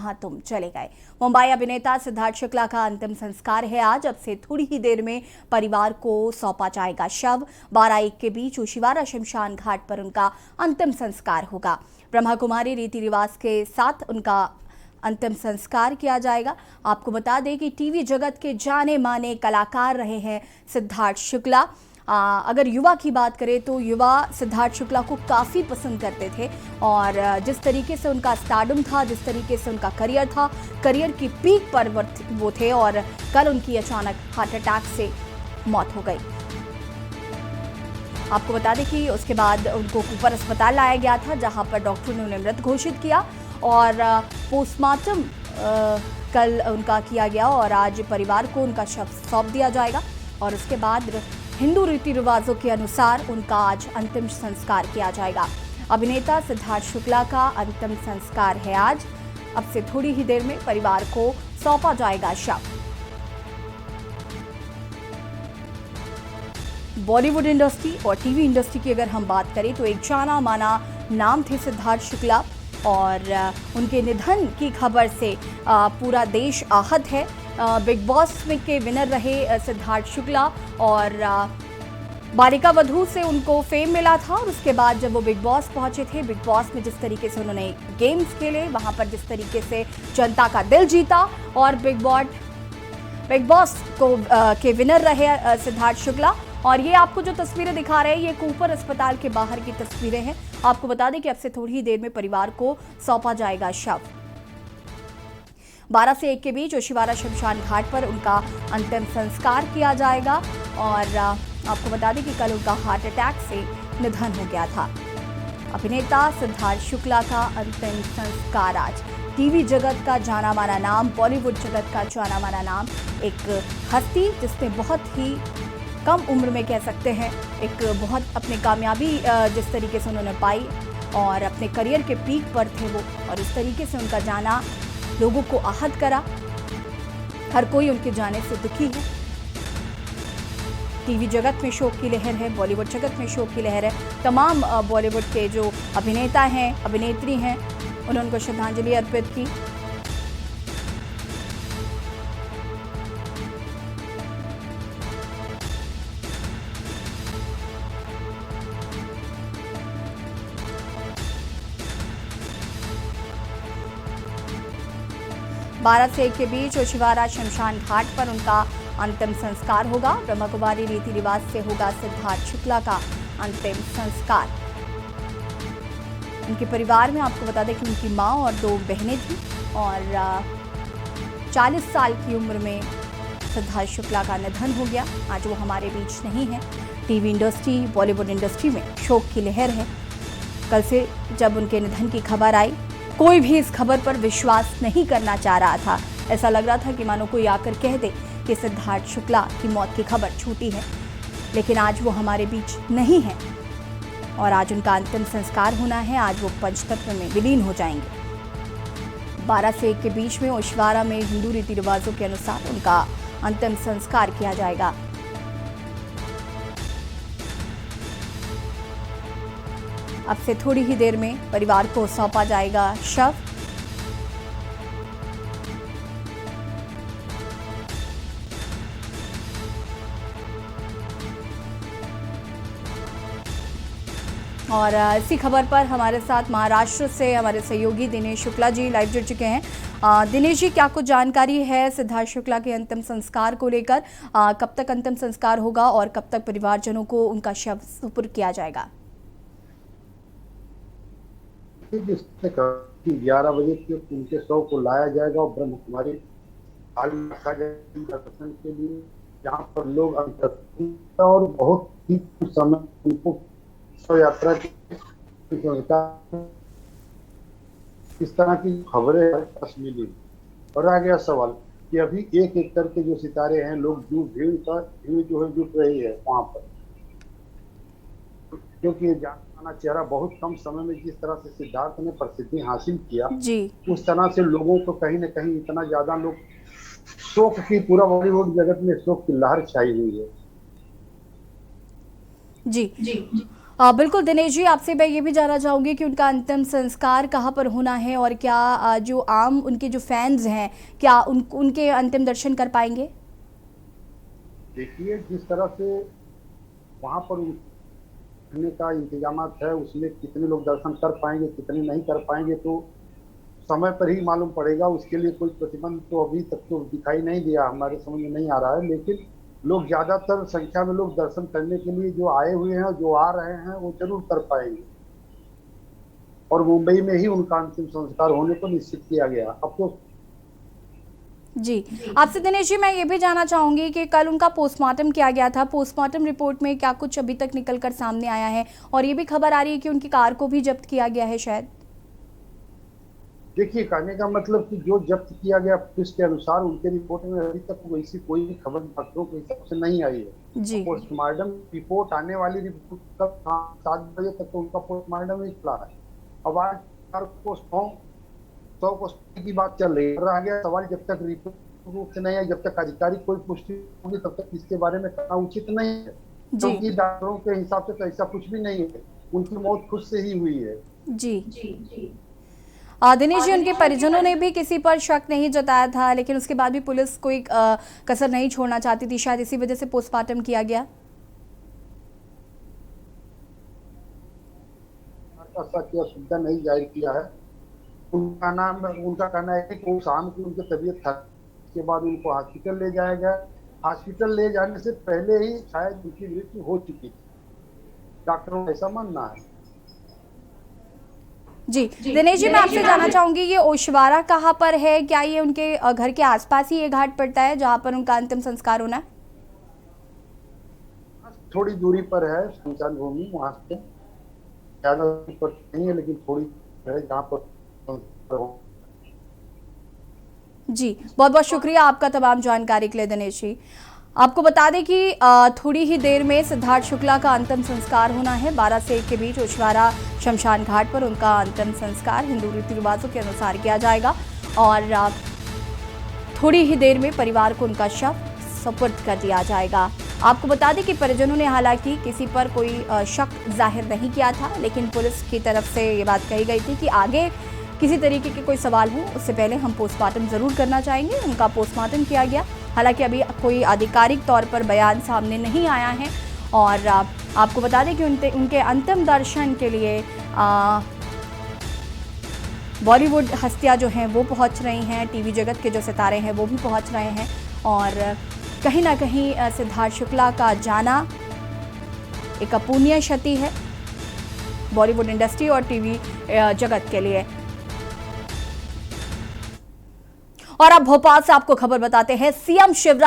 जहां तुम चले गए। मुंबई अभिनेता सिद्धार्थ शुक्ला का अंतिम संस्कार है आज। अब से थोड़ी ही देर में परिवार को सौंपा जाएगा शव। 12-1 के बीच ओशिवारा शमशान घाट पर उनका अंतिम संस्कार होगा। ब्रह्मा कुमारी रीति रिवाज के साथ उनका अंतिम संस्कार किया जाएगा। आपको बता दें कि टीवी जगत के जाने माने कलाकार रहे हैं सिद्धार्थ शुक्ला। अगर युवा की बात करें तो युवा सिद्धार्थ शुक्ला को काफ़ी पसंद करते थे और जिस तरीके से उनका स्टारडम था, जिस तरीके से उनका करियर था, करियर की पीक पर वो थे और कल उनकी अचानक हार्ट अटैक से मौत हो गई। आपको बता दें कि उसके बाद उनको कूपर अस्पताल लाया गया था, जहां पर डॉक्टर ने उन्हें मृत घोषित किया और पोस्टमार्टम कल उनका किया गया और आज परिवार को उनका शव सौंप दिया जाएगा और उसके बाद हिंदू रीति रिवाजों के अनुसार उनका आज अंतिम संस्कार किया जाएगा। अभिनेता सिद्धार्थ शुक्ला का अंतिम संस्कार है आज। अब से थोड़ी ही देर में परिवार को सौंपा जाएगा शव। बॉलीवुड इंडस्ट्री और टीवी इंडस्ट्री की अगर हम बात करें तो एक जाना माना नाम थे सिद्धार्थ शुक्ला और उनके निधन की खबर से पूरा देश आहत है। बिग बॉस में के विनर रहे सिद्धार्थ शुक्ला और बालिका वधू से उनको फेम मिला था और उसके बाद जब वो बिग बॉस पहुंचे थे, बिग बॉस में जिस तरीके से उन्होंने गेम्स खेले, वहां पर जिस तरीके से जनता का दिल जीता और बिग बॉस को के विनर रहे सिद्धार्थ शुक्ला। और ये आपको जो तस्वीरें दिखा रहे हैं ये कूपर अस्पताल के बाहर की तस्वीरें हैं। आपको बता दें कि अब से थोड़ी ही देर में परिवार को सौंपा जाएगा शव। 12 से 1 के बीच ओशिवारा शमशान घाट पर उनका अंतिम संस्कार किया जाएगा और आपको बता दें कि कल उनका हार्ट अटैक से निधन हो गया था। अभिनेता सिद्धार्थ शुक्ला का अंतिम संस्कार आज। टीवी जगत का जाना माना नाम, बॉलीवुड जगत का जाना माना नाम, एक हस्ती जिसने बहुत ही कम उम्र में कह सकते हैं एक बहुत अपनी कामयाबी जिस तरीके से उन्होंने पाई और अपने करियर के पीक पर थे वो और इस तरीके से उनका जाना लोगों को आहत करा। हर कोई उनके जाने से दुखी है। टीवी जगत में शोक की लहर है, बॉलीवुड जगत में शोक की लहर है। तमाम बॉलीवुड के जो अभिनेता हैं, अभिनेत्री हैं, उन्होंने उनको श्रद्धांजलि अर्पित की। बारह से 1 के बीच ओशिवारा शमशान घाट पर उनका अंतिम संस्कार होगा। ब्रह्मा कुमारी रीति रिवाज से होगा सिद्धार्थ शुक्ला का अंतिम संस्कार। उनके परिवार में आपको बता दें कि उनकी मां और 2 बहनें थीं और 40 साल की उम्र में सिद्धार्थ शुक्ला का निधन हो गया। आज वो हमारे बीच नहीं है। टीवी इंडस्ट्री, बॉलीवुड इंडस्ट्री में शोक की लहर है। कल से जब उनके निधन की खबर आई, कोई भी इस खबर पर विश्वास नहीं करना चाह रहा था। ऐसा लग रहा था कि मानो कोई आकर कह दे कि सिद्धार्थ शुक्ला की मौत की खबर छूटी है, लेकिन आज वो हमारे बीच नहीं है और आज उनका अंतिम संस्कार होना है। आज वो पंचतत्व में विलीन हो जाएंगे। 12 से 1 के बीच में ओशिवारा में हिंदू रीति रिवाजों के अनुसार उनका अंतिम संस्कार किया जाएगा। अब से थोड़ी ही देर में परिवार को सौंपा जाएगा शव। और इसी खबर पर हमारे साथ महाराष्ट्र से हमारे सहयोगी दिनेश शुक्ला जी लाइव जुड़ चुके हैं। दिनेश जी, क्या कुछ जानकारी है सिद्धार्थ शुक्ला के अंतिम संस्कार को लेकर? कब तक अंतिम संस्कार होगा और कब तक परिवारजनों को उनका शव सुपुर्द किया जाएगा? 11 बजे तक उनके शव को लाया जाएगा और ब्रह्म कुमारी रखा जाएगा दर्शन के लिए, जहाँ पर लोग और बहुत ही समय उनको शव यात्रा इस तरह की खबरें मिली। और आ गया सवाल कि अभी एक एक करके जो सितारे हैं, लोग भीड़ जो है जुट रही है वहां पर, क्योंकि जाना चेहरा बहुत कम समय में जिस तरह से सिद्धार्थ ने प्रसिद्धि हासिल किया जी, उस तरह से लोगों को कहीं न कहीं इतना ज्यादा लोग शोक की, पूरा बॉलीवुड जगत में शोक की लहर छाई हुई है। जी। बिल्कुल दिनेश जी, आपसे मैं ये भी जानना चाहूँगी कि उनका अंतिम संस्कार कहाँ पर होना है और क्या जो आम उनके जो फैंस हैं, क्या उनके अंतिम दर्शन कर पाएंगे? देखिए, जिस तरह से वहाँ पर रहने का इंतजाम है, उसमें कितने लोग दर्शन कर पाएंगे, कितने नहीं कर पाएंगे, तो समय पर ही मालूम पड़ेगा। उसके लिए कोई प्रतिबंध तो अभी तक तो दिखाई नहीं दिया, हमारे समझ में नहीं आ रहा है। लेकिन लोग ज्यादातर संख्या में लोग दर्शन करने के लिए जो आए हुए हैं, जो आ रहे हैं, वो जरूर कर पाएंगे। और मुंबई में ही उनका अंतिम संस्कार होने को निश्चित किया गया। अब तो जी, आपसे दिनेश जी मैं ये भी जानना चाहूँगी कि कल उनका पोस्टमार्टम किया गया था। पोस्टमार्टम रिपोर्ट में क्या कुछ अभी तक निकल कर सामने आया है? और ये भी खबर आ रही है कि उनकी कार को भी जब्त किया गया है शायद। देखिए, कहने का मतलब कि जो जब्त किया गया पुलिस के अनुसार, उनके रिपोर्ट में अभी तक वैसी कोई भी खबर डॉक्टरों के हिसाब से नहीं आई है। जी, पोस्टमार्टम रिपोर्ट आने वाली रिपोर्ट कब 7 बजे तक तो उनका पोस्टमार्टम ही खुला है। अब आज को 100 को की बात चल रही है। रह गया सवाल, जब तक रिपोर्ट रूप से नहीं आई, जब तक आधिकारिक कोई पुष्टि होगी, तब तक इसके बारे में कहना उचित नहीं है। जी, क्योंकि डॉक्टरों के हिसाब से तो ऐसा कुछ भी नहीं है। उनकी मौत खुद से ही हुई है। जी। दिनेश जी, उनके परिजनों ने भी किसी पर शक नहीं जताया था, लेकिन उसके बाद भी पुलिस कोई कसर नहीं छोड़ना चाहती थी, शायद इसी वजह से पोस्टमार्टम किया गया। ऐसा क्या सुविधा नहीं जाहिर किया है। उनका कहना है कि वो शाम की उनकी तबीयत खराब, के बाद उनको हॉस्पिटल ले जाया गया। हॉस्पिटल ले जाने से पहले ही शायद उनकी मृत्यु हो चुकी थी, डॉक्टरों का ऐसा मानना है। जी दिनेश जी, मैं आपसे जानना चाहूंगी, ये ओशवारा कहाँ पर है? क्या ये उनके घर के आसपास ही ये घाट पड़ता है जहाँ पर उनका अंतिम संस्कार होना है? थोड़ी दूरी पर है शमशान भूमि, वहां से ज्यादा दूरी पर नहीं है, लेकिन थोड़ी है जहाँ पर। जी, बहुत बहुत शुक्रिया आपका तमाम जानकारी के लिए दिनेश जी। आपको बता दें कि थोड़ी ही देर में सिद्धार्थ शुक्ला का अंतिम संस्कार होना है। 12 से 1 के बीच ओशवारा शमशान घाट पर उनका अंतिम संस्कार हिंदू रीति रिवाजों के अनुसार किया जाएगा और थोड़ी ही देर में परिवार को उनका शव सुपुर्द कर दिया जाएगा। आपको बता दें कि परिजनों ने हालांकि किसी पर कोई शक जाहिर नहीं किया था, लेकिन पुलिस की तरफ से ये बात कही गई थी कि आगे किसी तरीके के कोई सवाल हो उससे पहले हम पोस्टमार्टम जरूर करना चाहेंगे। उनका पोस्टमार्टम किया गया, हालांकि अभी कोई आधिकारिक तौर पर बयान सामने नहीं आया है। और आपको बता दें कि उनके अंतिम दर्शन के लिए बॉलीवुड हस्तियां जो हैं वो पहुंच रही हैं, टीवी जगत के जो सितारे हैं वो भी पहुंच रहे हैं। और कहीं ना कहीं सिद्धार्थ शुक्ला का जाना एक अपूर्णीय क्षति है बॉलीवुड इंडस्ट्री और टीवी जगत के लिए। और अब भोपाल से आपको खबर बताते हैं, सीएम शिवराज